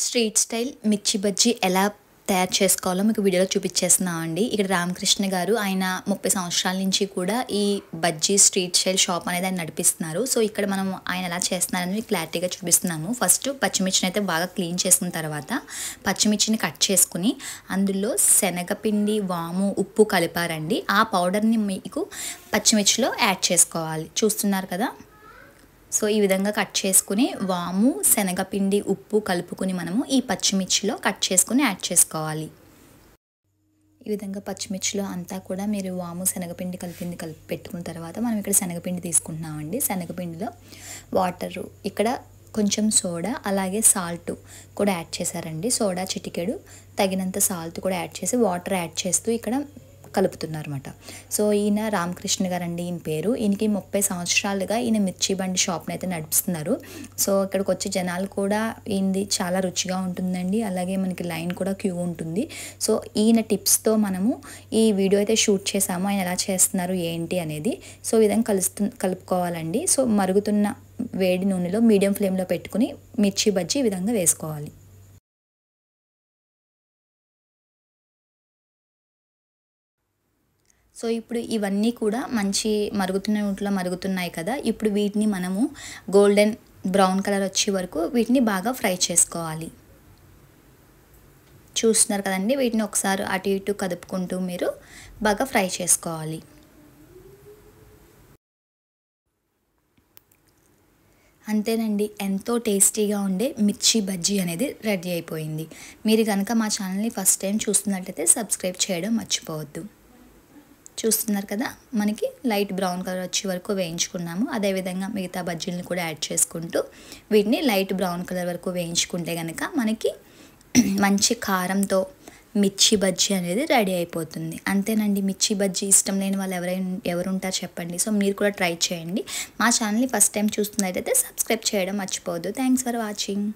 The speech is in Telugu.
స్ట్రీట్ స్టైల్ మిర్చి బజ్జీ ఎలా తయారు చేసుకోవాలో మీకు వీడియోలో చూపించేస్తున్నామండి. ఇక్కడ రామకృష్ణ గారు ఆయన 30 సంవత్సరాల నుంచి కూడా ఈ బజ్జీ స్ట్రీట్ స్టైల్ షాప్ అనేది ఆయన నడిపిస్తున్నారు. సో ఇక్కడ మనం ఆయన ఎలా చేస్తున్నారని క్లారిటీగా చూపిస్తున్నాము. ఫస్ట్ పచ్చిమిర్చిని అయితే బాగా క్లీన్ చేసుకున్న తర్వాత పచ్చిమిర్చిని కట్ చేసుకుని అందులో శనగపిండి, వాము, ఉప్పు కలిపారండి. ఆ పౌడర్ని మీకు పచ్చిమిర్చిలో యాడ్ చేసుకోవాలి. చూస్తున్నారు కదా. సో ఈ విధంగా కట్ చేసుకుని వాము, శనగపిండి, ఉప్పు కలుపుకొని మనము ఈ పచ్చిమిర్చిలో కట్ చేసుకుని యాడ్ చేసుకోవాలి. ఈ విధంగా పచ్చిమిర్చిలో అంతా కూడా మీరు వాము, శనగపిండి కలిపి పెట్టుకున్న తర్వాత మనం ఇక్కడ శనగపిండి తీసుకుంటున్నామండి. శనగపిండిలో వాటరు, ఇక్కడ కొంచెం సోడా, అలాగే సాల్ట్ కూడా యాడ్ చేశారండి. సోడా చిటికెడు, తగినంత సాల్ట్ కూడా యాడ్ చేసి వాటర్ యాడ్ చేస్తూ ఇక్కడ కలుపుతున్నారు అన్నమాట. సో ఈయన రామకృష్ణ గారు అండి ఈయన పేరు. ఈయనకి 30 సంవత్సరాలుగా ఈయన మిర్చి బండి షాప్ని అయితే నడిపిస్తున్నారు. సో ఇక్కడికి వచ్చే జనాలు కూడా ఈయనది చాలా రుచిగా ఉంటుందండి. అలాగే మనకి లైన్ కూడా క్యూ ఉంటుంది. సో ఈయన టిప్స్తో మనము ఈ వీడియో అయితే షూట్ చేసాము, ఆయన ఎలా చేస్తున్నారు ఏంటి అనేది. సో ఈ విధంగా కలుపుకోవాలండి. సో మరుగుతున్న వేడి నూనెలో మీడియం ఫ్లేమ్లో పెట్టుకుని మిర్చి బజ్జీ ఈ విధంగా వేసుకోవాలి. సో ఇప్పుడు ఇవన్నీ కూడా మంచి మరుగుతున్న నూనెలో మరుగుతున్నాయి కదా. ఇప్పుడు వీటిని మనము గోల్డెన్ బ్రౌన్ కలర్ వచ్చే వరకు వీటిని బాగా ఫ్రై చేసుకోవాలి. చూస్తున్నారు కదండి, వీటిని ఒకసారి అటు ఇటు కదుపుకుంటూ మీరు బాగా ఫ్రై చేసుకోవాలి. అంతేనండి, ఎంతో టేస్టీగా ఉండే మిర్చి బజ్జీ అనేది రెడీ అయిపోయింది. మీరు కనుక మా ఛానల్ని ఫస్ట్ టైం చూస్తున్నట్లయితే సబ్స్క్రైబ్ చేయడం మర్చిపోవద్దు. చూస్తున్నారు కదా, మనకి లైట్ బ్రౌన్ కలర్ వచ్చే వరకు వేయించుకున్నాము. అదేవిధంగా మిగతా బజ్జీలను కూడా యాడ్ చేసుకుంటూ వీటిని లైట్ బ్రౌన్ కలర్ వరకు వేయించుకుంటే కనుక మనకి మంచి కారంతో మిర్చి బజ్జీ అనేది రెడీ అయిపోతుంది. అంతేనండి, మిర్చి బజ్జీ ఇష్టం లేని వాళ్ళు ఎవరు ఉంటారు చెప్పండి. సో మీరు కూడా ట్రై చేయండి. మా ఛానల్ని ఫస్ట్ టైం చూస్తున్నట్టయితే సబ్స్క్రైబ్ చేయడం మర్చిపోవద్దు. Thanks for watching.